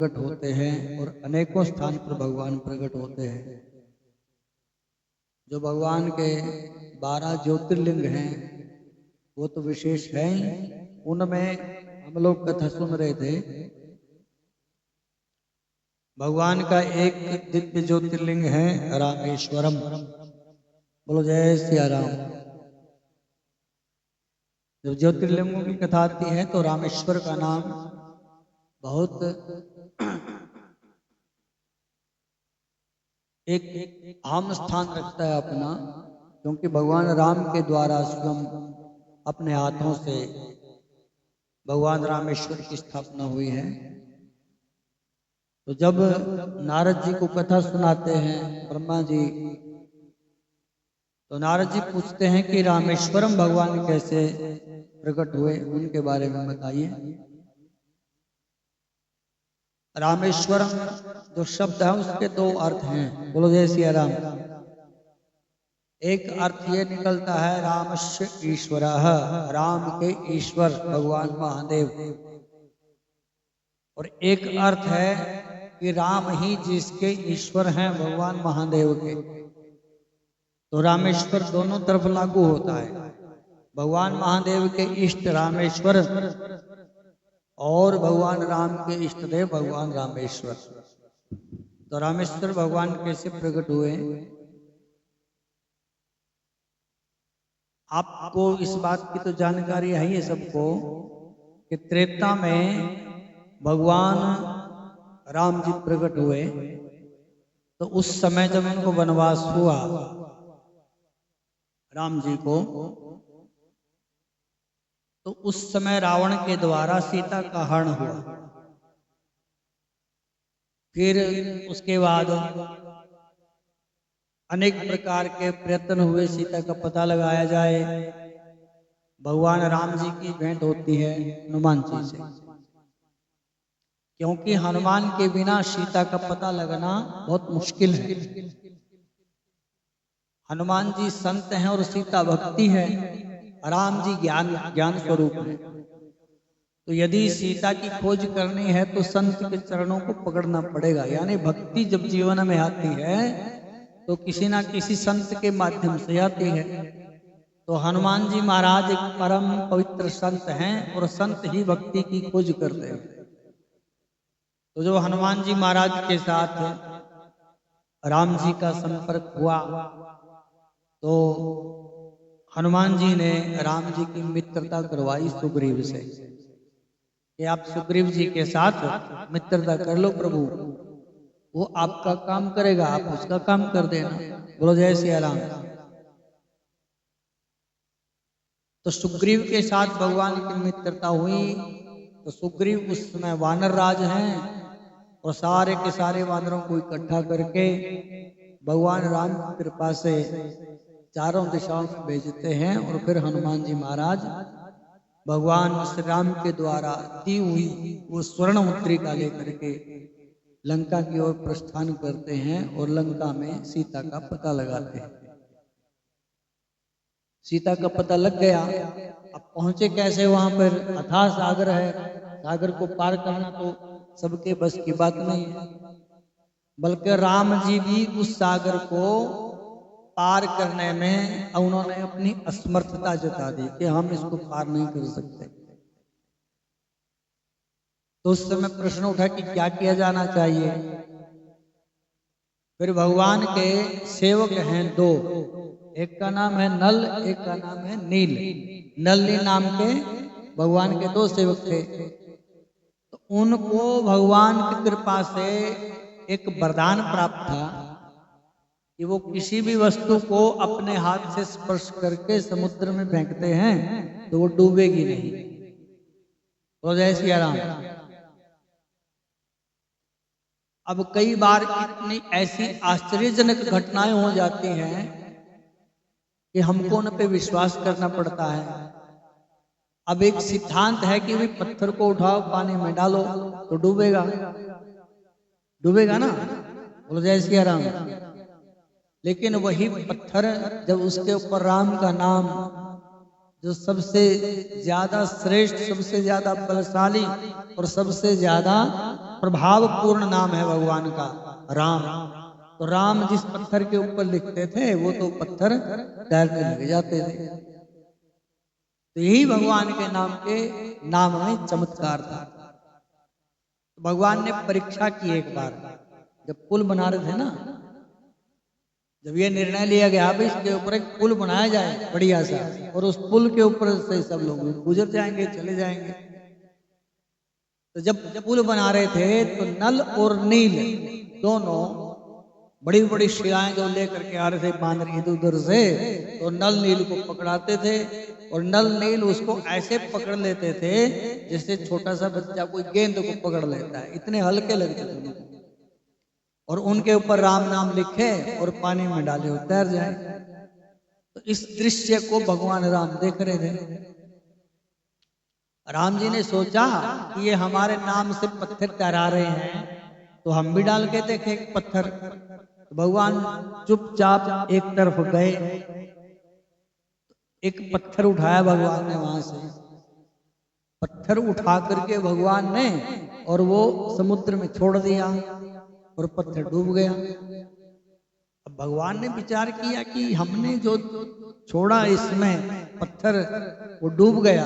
प्रकट होते हैं और अनेकों स्थान पर भगवान प्रकट होते हैं। जो भगवान के 12 ज्योतिर्लिंग हैं वो तो विशेष है ही। उनमें हम लोग कथा सुन रहे थे। भगवान का एक दिव्य ज्योतिर्लिंग है रामेश्वरम। बोलो जय सिया राम। जब ज्योतिर्लिंगों की कथा आती है तो रामेश्वर का नाम बहुत एक आम स्थान रखता है अपना, क्योंकि भगवान राम के द्वारा स्वयं अपने हाथों से भगवान रामेश्वर की स्थापना हुई है। तो जब नारद जी को कथा सुनाते हैं ब्रह्मा जी, तो नारद जी पूछते हैं कि रामेश्वरम भगवान कैसे प्रकट हुए, उनके बारे में बताइए। रामेश्वरम जो शब्द है उसके दो अर्थ हैं। बोलो जय सिया राम। एक अर्थ ये निकलता है रामस्य ईश्वरः, राम के ईश्वर भगवान महादेव। और एक अर्थ है कि राम ही जिसके ईश्वर हैं भगवान महादेव के। तो रामेश्वर दोनों तरफ लागू होता है। भगवान महादेव के इष्ट रामेश्वर और भगवान राम के इष्ट देव भगवान रामेश्वर। तो रामेश्वर भगवान कैसे प्रकट हुए? आपको इस बात की तो जानकारी है ही सबको कि त्रेता में भगवान राम जी प्रकट हुए। तो उस समय जब इनको वनवास हुआ राम जी को, तो उस समय रावण के द्वारा सीता का हरण हुआ। फिर उसके बाद अनेक प्रकार के प्रयत्न हुए सीता का पता लगाया जाए। भगवान राम जी की भेंट होती है हनुमान जी से, क्योंकि हनुमान के बिना सीता का पता लगना बहुत मुश्किल है। हनुमान जी संत हैं और सीता भक्ति है, राम जी ज्ञान स्वरूप है। तो यदि सीता की खोज करनी है तो संत के चरणों को पकड़ना पड़ेगा। यानी भक्ति जब जीवन में आती है तो किसी ना किसी संत के माध्यम से आती है। तो हनुमान जी महाराज एक परम पवित्र संत हैं और संत ही भक्ति की खोज करते हैं। तो जो हनुमान जी महाराज के साथ राम जी का संपर्क हुआ, तो हनुमान जी ने राम जी की मित्रता करवाई सुग्रीव से कि आप सुग्रीव जी के साथ मित्रता कर लो प्रभु, वो आपका काम करेगा, आप उसका काम कर देना। बोलो जय सिया राम। तो सुग्रीव के साथ भगवान की मित्रता हुई। तो सुग्रीव उस समय वानर राज हैं और सारे के सारे वानरों को इकट्ठा करके भगवान राम की कृपा से चारों दिशाओं में भेजते हैं। और फिर हनुमान जी महाराज भगवान श्री राम के द्वारा दी हुई वो स्वर्ण मुद्रिका लेकर के लंका की ओर प्रस्थान करते हैं और लंका में सीता का पता लगाते हैं। सीता का पता लग गया। अब पहुंचे कैसे वहां पर? अथाह सागर है, सागर को पार करना तो सबके बस की बात नहीं है। बल्कि राम जी भी उस सागर को पार करने में उन्होंने अपनी असमर्थता जता दी कि हम इसको पार नहीं कर सकते। तो उस समय प्रश्न उठा कि क्या किया जाना चाहिए। फिर भगवान के सेवक हैं दो, एक का नाम है नल, एक का नाम है नील। नल नाम के भगवान के दो सेवक थे। तो उनको भगवान की कृपा से एक वरदान प्राप्त था कि वो किसी भी वस्तु को अपने हाथ से स्पर्श करके समुद्र में फेंकते हैं तो वो डूबेगी नहीं। तो जय सिया राम। अब कई बार इतनी ऐसी आश्चर्यजनक घटनाएं हो जाती हैं कि हमको उन पे विश्वास करना पड़ता है। अब एक सिद्धांत है कि पत्थर को उठाओ पानी में डालो तो डूबेगा, डूबेगा ना। बोलो जय सिया राम। लेकिन वही पत्थर जब उसके ऊपर राम का नाम, जो सबसे ज्यादा श्रेष्ठ, सबसे ज्यादा बलशाली और सबसे ज्यादा प्रभाव पूर्ण नाम है भगवान का राम। तो राम जिस पत्थर के ऊपर लिखते थे वो तो पत्थर तैरने लग जाते थे। तो यही भगवान के नाम में चमत्कार था। तो भगवान ने परीक्षा की एक बार, जब पुल बना रहे थे ना, जब ये निर्णय लिया गया भाई इसके ऊपर एक पुल बनाया जाए बढ़िया सा, और उस पुल के ऊपर से सब लोग गुजर जाएंगे, चले जाएंगे। तो जब पुल बना रहे थे तो नल और नील दोनों बड़ी बड़ी शिलाएं जो लेकर के आ रहे थे बांध रही इधर उधर से, तो नल नील को पकड़ाते थे और नल नील उसको ऐसे पकड़ लेते थे जैसे छोटा सा बच्चा कोई गेंद को पकड़ लेता है, इतने हल्के लगते थे उनको। और उनके ऊपर राम नाम लिखे और पानी में डाले और तैर जाए। तो इस दृश्य को भगवान राम देख रहे थे। राम जी ने सोचा कि ये हमारे नाम से पत्थर तैरा रहे हैं, तो हम भी डाल के देखें एक पत्थर। तो भगवान चुपचाप एक तरफ गए, एक पत्थर उठाया भगवान ने वहां से, पत्थर उठा करके भगवान ने और वो समुद्र में छोड़ दिया और पत्थर डूब गया। अब भगवान ने विचार किया कि हमने जो छोड़ा इसमें पत्थर वो डूब गया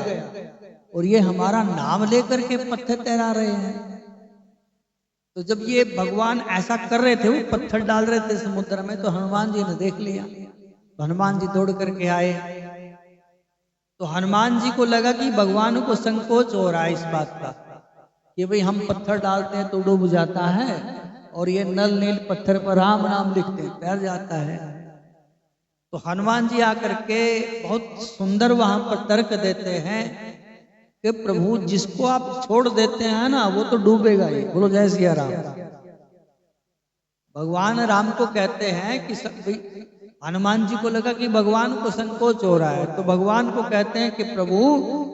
और ये हमारा नाम लेकर के पत्थर तैरा रहे हैं। तो जब ये भगवान ऐसा कर रहे थे, वो पत्थर डाल रहे थे समुद्र में, तो हनुमान जी ने देख लिया। तो हनुमान जी दौड़ करके आए। तो हनुमान जी को लगा कि भगवान को संकोच हो रहा है इस बात का कि भाई हम पत्थर डालते हैं तो डूब जाता है, और ये नल नील पत्थर पर राम नाम लिखते हैं तैर जाता है। तो हनुमान जी आकर के बहुत सुंदर वहां पर तर्क देते हैं कि प्रभु जिसको आप छोड़ देते हैं ना वो तो डूबेगा ही। बोलो जय सिया राम। भगवान राम को कहते हैं कि हनुमान जी को लगा कि भगवान को संकोच हो रहा है, तो भगवान को कहते हैं कि प्रभु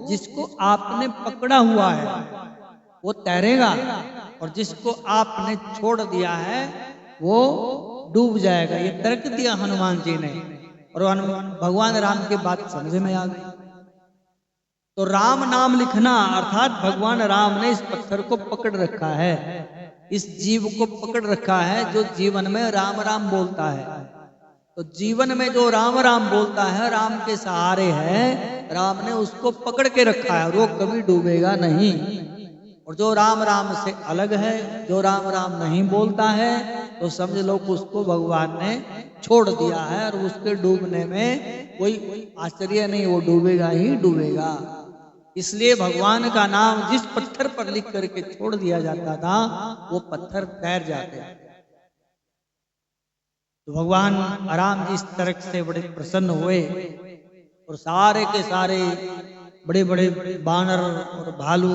जिसको आपने पकड़ा हुआ है वो तैरेगा, और जिसको आपने छोड़ दिया है वो डूब जाएगा। ये तर्क दिया हनुमान जी ने, और भगवान राम की बात समझ में आ गई। तो राम नाम लिखना अर्थात भगवान राम ने इस पत्थर को पकड़ रखा है, इस जीव को पकड़ रखा है जो जीवन में राम राम बोलता है। तो जीवन में जो राम राम बोलता है, राम के सहारे है, राम ने उसको पकड़ के रखा है, वो कभी डूबेगा नहीं। और जो राम राम से अलग है, जो राम राम नहीं बोलता है, तो समझ लो कि उसको भगवान ने छोड़ दिया है, और उसके डूबने में कोई आश्चर्य नहीं, वो डूबेगा ही डूबेगा। इसलिए भगवान का नाम जिस पत्थर पर लिख करके छोड़ दिया जाता था वो पत्थर तैर जाते हैं। तो भगवान राम जी इस तरह से बड़े प्रसन्न हुए, और सारे के सारे बड़े बड़े बानर और भालू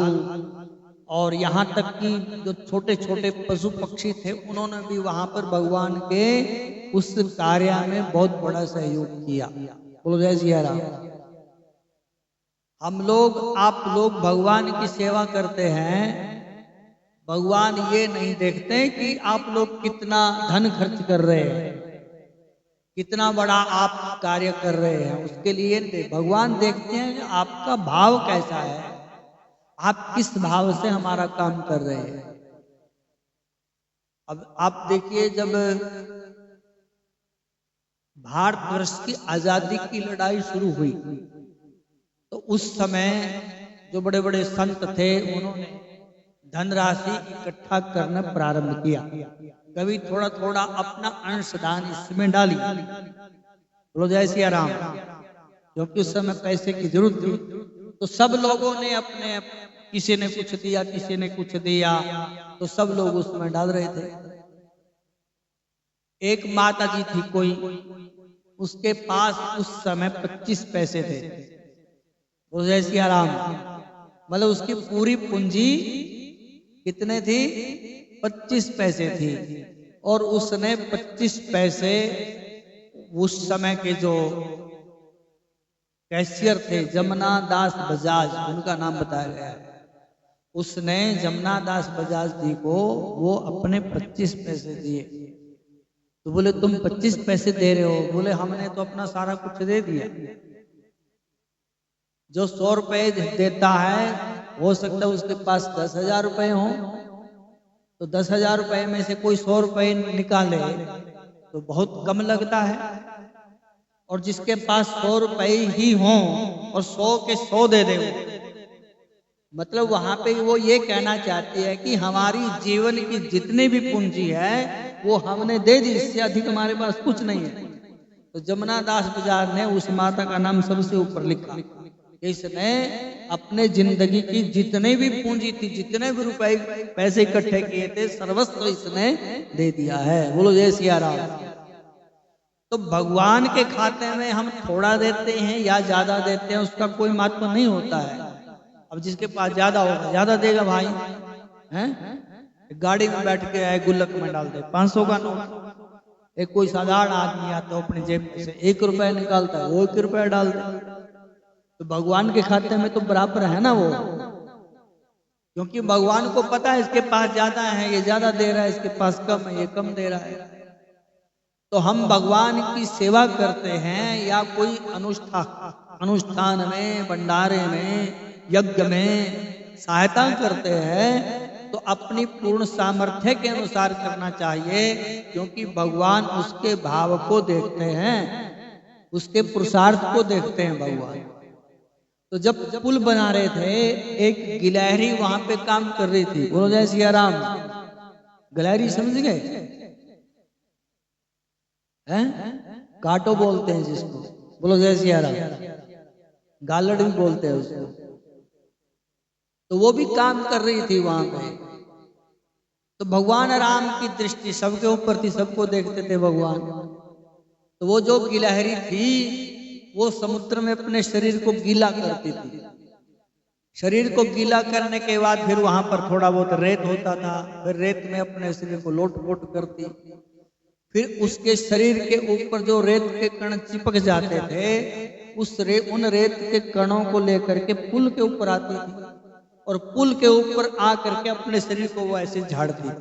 और यहाँ तक कि जो छोटे छोटे पशु पक्षी थे उन्होंने भी वहां पर भगवान के उस कार्य में बहुत बड़ा सहयोग किया। बोलो जय सिया राम। हम लोग आप लोग भगवान की सेवा करते हैं, भगवान ये नहीं देखते कि आप लोग कितना धन खर्च कर रहे हैं, कितना बड़ा आप कार्य कर रहे हैं, उसके लिए भगवान देखते हैं कि आपका भाव कैसा है, आप किस भाव से हमारा काम कर रहे हैं। अब आप देखिए, जब भारतवर्ष की आजादी की लड़ाई शुरू हुई तो उस समय जो बड़े बड़े संत थे उन्होंने धनराशि इकट्ठा करना प्रारंभ किया। कभी थोड़ा थोड़ा अपना अंशदान इसमें डाली। बोलो जय सिया राम। क्योंकि उस समय पैसे की जरूरत थी, तो सब लोगों ने अपने, किसी ने कुछ दिया, किसी ने कुछ दिया, तो सब लोग उसमें डाल रहे थे। एक माता जी थी कोई, उसके पास उस समय 25 पैसे थे। बोलो जय सिया राम। मतलब उसकी पूरी पूंजी कितने थी? 25 पैसे थी। और उसने 25 पैसे उस समय के जो कैशियर थे जमुना दास बजाज, उनका नाम बताया गया है, उसने जमुना दास बजाज जी को वो अपने 25 पैसे दिए। तो बोले तुम 25 पैसे दे रहे हो? बोले हमने तो अपना सारा कुछ दे दिया। जो 100 रुपए देता है हो सकता है उसके पास 10,000 रुपए हो, तो 10,000 रुपए में से कोई 100 रुपए निकाले तो बहुत कम लगता है, और जिसके पास 100 रुपए ही हों और 100 के 100 दे दे, मतलब वहां पे वो ये कहना चाहती है कि हमारी जीवन की जितनी भी पूंजी है वो हमने दे दी, इससे अधिक हमारे पास कुछ नहीं है। तो जमुना दास बाजार ने उस माता का नाम सबसे ऊपर लिखा, इसने अपने जिंदगी की जितने भी पूंजी थी, जितने भी रुपए पैसे इकट्ठे किए थे, सर्वस्व इसने दे दिया है। बोलो जय सिया राम। तो भगवान के खाते में हम थोड़ा देते हैं या ज्यादा देते हैं उसका कोई महत्व नहीं होता है। अब जिसके पास ज्यादा होगा ज्यादा देगा भाई, हैं? गाड़ी में बैठ के आए गुल्लक में डाल दे 500 का नोट, एक कोई साधारण आदमी आता है अपने जेब में से 1 रुपया निकालता है, वो 1 रुपया डाल दे, तो भगवान के खाते में तो बराबर है ना वो, क्योंकि भगवान को पता है इसके पास ज्यादा है, ये ज्यादा दे रहा है, इसके पास कम है, ये कम दे रहा है। तो हम भगवान की सेवा करते हैं या कोई अनुष्ठान में, भंडारे में, यज्ञ में सहायता करते हैं तो अपनी पूर्ण सामर्थ्य के अनुसार करना चाहिए, क्योंकि भगवान उसके भाव को देखते हैं, उसके पुरुषार्थ को देखते हैं भगवान। तो जब पुल बना रहे थे, एक गिलहरी वहां पे काम कर रही थी। बोलो जय सिया राम। गिलहरी समझ गए हैं? काटो बोलते हैं जिसको, बोलो जय सिया राम। गालड़ भी बोलते हैं उसको। तो वो भी काम कर रही थी वहां पे। तो भगवान राम की दृष्टि सबके ऊपर थी, सबको देखते थे भगवान। तो वो जो गिलहरी थी वो समुद्र में अपने शरीर को गीला करती थी। शरीर को गीला करने के बाद फिर वहां पर थोड़ा बहुत रेत होता था, फिर रेत में अपने शरीर को लोट पोट करती, फिर उसके शरीर के ऊपर जो रेत के कण चिपक जाते थे उन रेत के कणों को लेकर के पुल के ऊपर आती थी, और पुल के ऊपर आकर के अपने शरीर को वो ऐसे झाड़ती थी,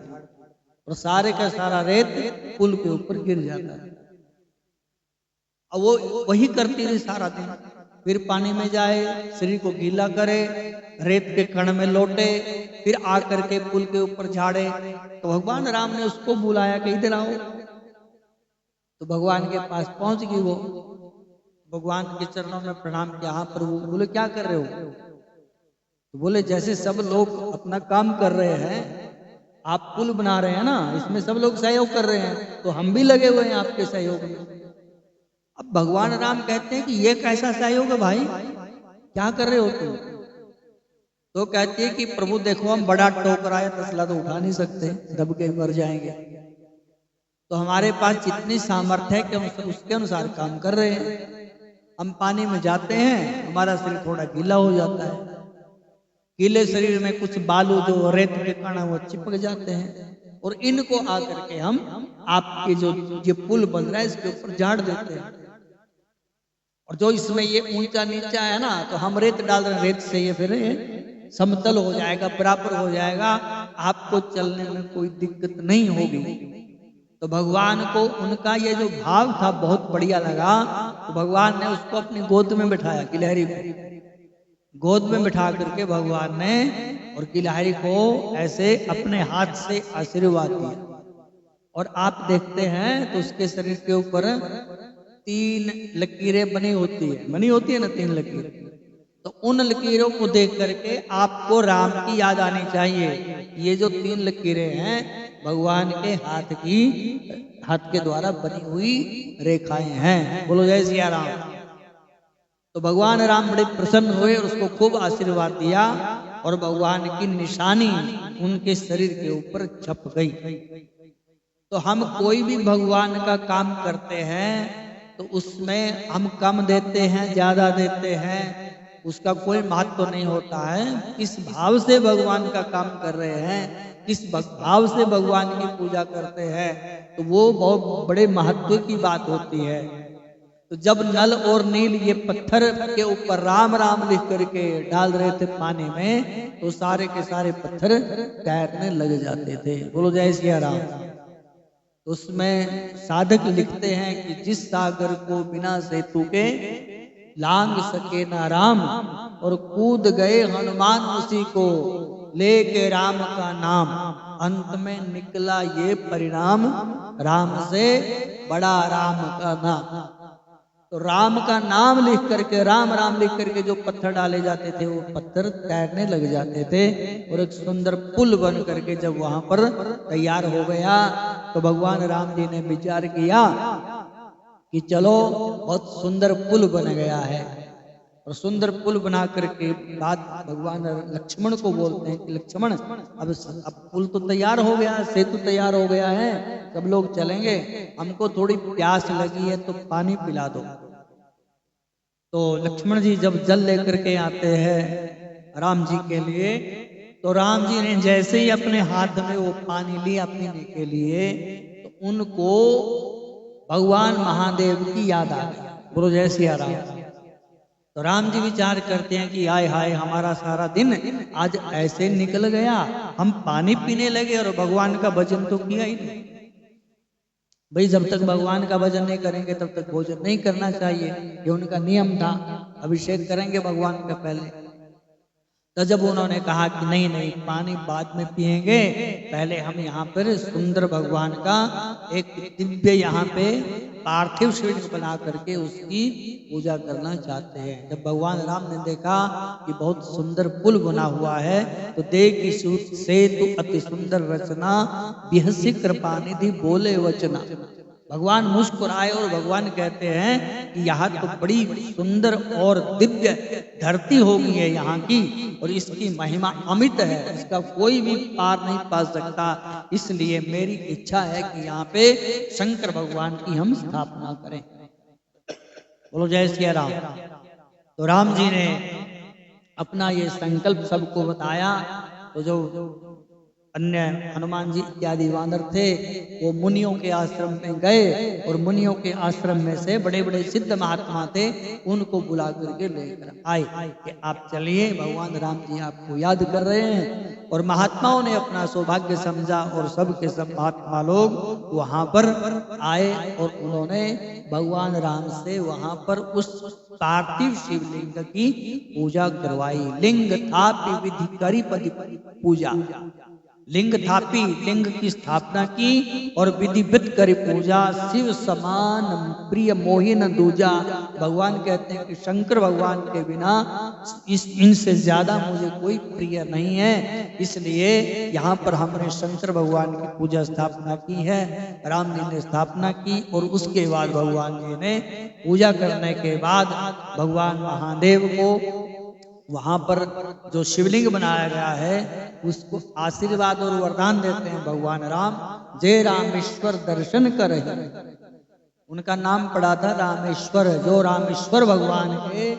और सारे का सारा रेत पुल के ऊपर गिर जाता था। अब वो वही करती रही सारा दिन, फिर पानी में जाए, शरीर को गीला करे, रेत के कण में लौटे, फिर आकर के पुल के ऊपर झाड़े। तो भगवान राम ने उसको बुलाया कि इधर आओ। तो भगवान के पास पहुंच गई वो, भगवान के चरणों में प्रणाम किया। हाँ प्रभु। बोले क्या कर रहे हो? तो बोले जैसे सब लोग अपना काम कर रहे हैं, आप पुल बना रहे हैं ना, इसमें सब लोग सहयोग कर रहे हैं, तो हम भी लगे हुए हैं आपके सहयोग में। अब भगवान राम कहते हैं कि ये कैसा सहयोग है भाई, क्या कर रहे हो तुम? तो कहती है कि प्रभु देखो हम बड़ा टोकरा या तसला तो उठा नहीं सकते, दब के मर जाएंगे, तो हमारे पास जितनी सामर्थ्य है कि उसके अनुसार काम कर रहे हैं। हम पानी में जाते हैं, हमारा शरीर थोड़ा गीला हो जाता है, गीले शरीर में कुछ बालू जो रेत के कण वो चिपक जाते हैं, और इनको आकर के हम आपके जो ये पुल बन रहा है इसके ऊपर झाड़ देते हैं। और जो इसमें ये ऊंचा नीचा है ना, तो हम रेत डाल रहे हैं, रेत से ये फिर समतल हो जाएगा, बराबर हो जाएगा, आपको चलने में कोई दिक्कत नहीं होगी। तो भगवान को उनका ये जो भाव था बहुत बढ़िया लगा। तो भगवान ने उसको अपनी गोद में बिठाया, गिलहरी को गोद में बिठा करके भगवान ने और गिलहरी को ऐसे अपने हाथ से आशीर्वाद दिया। और आप देखते हैं तो उसके शरीर के ऊपर 3 लकीरें बनी होती है ना, 3 लकीरें। तो उन लकीरों को देख करके आपको राम की याद आनी चाहिए। ये जो 3 लकीरें हैं भगवान के हाथ के द्वारा बनी हुई रेखाएं हैं। बोलो जय सिया राम। तो भगवान राम बड़े प्रसन्न हुए और उसको खूब आशीर्वाद दिया, और भगवान की निशानी उनके शरीर के ऊपर छप गई। तो हम कोई भी भगवान का काम करते हैं तो उसमें हम कम देते हैं, ज्यादा देते हैं, उसका कोई महत्व नहीं होता है। किस भाव से भगवान का काम कर रहे हैं, किस भाव से भगवान की पूजा करते हैं, तो वो बहुत बड़े महत्व की बात होती है। तो जब नल और नील ये पत्थर के ऊपर राम राम लिख करके डाल रहे थे पानी में, तो सारे के सारे पत्थर तैरने लग जाते थे। बोलो जय सिया राम। तो उसमें साधक लिखते हैं कि जिस सागर को बिना सेतु के लांग सके ना राम, और कूद गए हनुमान उसी को लेके राम का नाम, अंत में निकला ये परिणाम, राम से बड़ा राम का नाम। तो राम का नाम लिख करके, राम राम लिख करके जो पत्थर डाले जाते थे वो पत्थर तैरने लग जाते थे, और एक सुंदर पुल बन करके जब वहां पर तैयार हो गया तो भगवान राम जी ने विचार किया कि चलो बहुत सुंदर पुल बन गया है। और सुंदर पुल बना करके बाद भगवान लक्ष्मण को बोलते हैं कि लक्ष्मण अब पुल तो तैयार हो गया, सेतु तैयार हो गया है, सब लोग चलेंगे, हमको थोड़ी प्यास लगी है तो पानी पिला दो। तो लक्ष्मण जी जब जल लेकर के आते हैं राम जी के लिए, तो राम जी ने जैसे ही अपने हाथ में वो पानी लिया पीने के लिए, तो उनको भगवान महादेव की याद आ गई। बोलो जय सिया राम। तो राम जी विचार करते हैं कि हाय हाय, हमारा सारा दिन आज ऐसे निकल गया, हम पानी पीने लगे और भगवान का भजन तो किया ही नहीं। भाई जब तक भगवान का भजन नहीं करेंगे तब तक भोजन नहीं करना चाहिए, ये उनका नियम था। अभिषेक करेंगे भगवान का पहले। तो जब उन्होंने कहा कि नहीं नहीं, पानी बाद में पिएंगे, पहले हम यहाँ पर सुंदर भगवान का एक दिव्य यहाँ पे पार्थिव शिवलिंग बना करके उसकी पूजा करना चाहते हैं। जब भगवान राम ने देखा कि बहुत सुंदर पुल बना हुआ है, तो देख सेतु अति सुंदर रचना, बिहसी कृपा निधि बोले वचना। भगवान मुस्कुराए और भगवान कहते हैं कि यहाँ तो बड़ी सुंदर और दिव्य धरती हो गई है यहाँ की, और इसकी महिमा अमित है, इसका कोई भी पार नहीं पा सकता। इसलिए मेरी इच्छा है कि यहाँ पे शंकर भगवान की हम स्थापना करें। बोलो जय श्री राम। तो राम जी ने अपना ये संकल्प सबको बताया। तो जो अन्य हनुमान जी इत्यादि वानर थे वो मुनियों के आश्रम में गए, और मुनियों के आश्रम में से बड़े बड़े सिद्ध महात्मा थे, उनको बुला करके लेकर आए कि आप चलिए, भगवान राम जी आपको याद कर रहे हैं। और महात्माओं ने अपना सौभाग्य समझा और सब के सब महात्मा लोग वहां पर आए, और उन्होंने भगवान राम से वहां पर उस पार्थिव शिवलिंग की पूजा करवाई। लिंग थापि विधि करी पति पूजा, लिंग थापी, लिंग की स्थापना की और विधिवत करी पूजा। शिव समान प्रिय मोहि न दूजा। भगवान कहते हैं कि शंकर भगवान के बिना इनसे ज्यादा मुझे कोई प्रिय नहीं है, इसलिए यहाँ पर हमने शंकर भगवान की पूजा स्थापना की है। राम जी ने स्थापना की, और उसके बाद भगवान जी ने पूजा करने के बाद भगवान महादेव को वहां पर जो शिवलिंग बनाया गया है उसको आशीर्वाद और वरदान देते हैं भगवान राम। जय रामेश्वर दर्शन कर, उनका नाम पड़ा था रामेश्वर। जो रामेश्वर भगवान के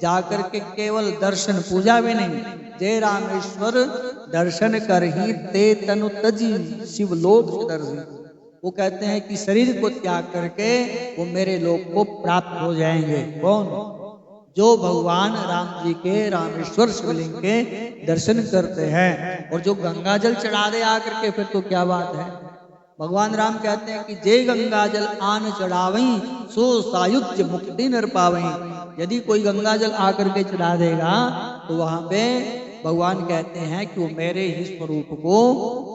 जाकर के केवल दर्शन, पूजा भी नहीं, जय रामेश्वर दर्शन कर ही ते तनु तजी शिवलोक दर्शन। वो कहते हैं कि शरीर को त्याग करके वो मेरे लोक को प्राप्त हो जाएंगे। कौन? जो भगवान राम जी के रामेश्वर शिवलिंग के दर्शन करते हैं। और जो गंगा जल चढ़ा दे आकर के, फिर तो क्या बात है। भगवान राम कहते हैं कि जय गंगा जल आन चढ़ावई, सो सायुज्य मुक्ति नर पावई। यदि कोई गंगा जल आकर के चढ़ा देगा तो वहां पे भगवान कहते हैं कि वो मेरे ही स्वरूप को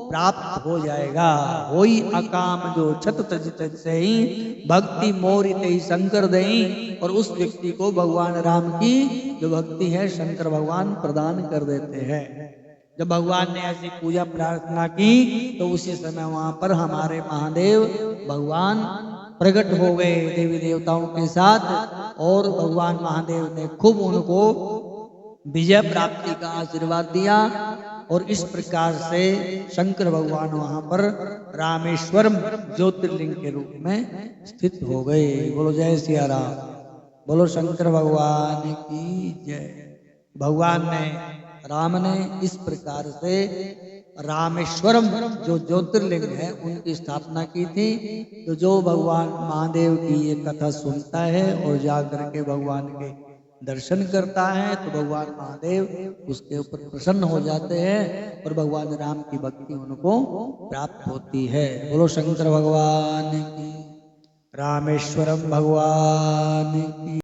प्राप्त हो जाएगा। होई अकाम जो छत तज तज सही, भक्ति मोरी तई शंकर दई। और उस व्यक्ति को भगवान राम की जो भक्ति है शंकर भगवान प्रदान कर देते हैं। जब भगवान ने ऐसी पूजा प्रार्थना की तो उसी समय वहां पर हमारे महादेव भगवान प्रकट हो गए देवी देवताओं के साथ, और भगवान महादेव ने खूब उनको विजय प्राप्ति का आशीर्वाद दिया। और इस प्रकार से शंकर भगवान वहां पर रामेश्वरम ज्योतिर्लिंग के रूप में स्थित हो गए। बोलो जय सिया राम। बोलो शंकर भगवान की जय। भगवान ने, राम ने इस प्रकार से रामेश्वरम जो ज्योतिर्लिंग है उनकी स्थापना की थी। तो जो भगवान महादेव की ये कथा सुनता है और जाकर के भगवान के दर्शन करता है तो भगवान महादेव उसके ऊपर प्रसन्न हो जाते हैं, और भगवान राम की भक्ति उनको प्राप्त होती है। बोलो शंकर भगवान की, रामेश्वरम भगवान की।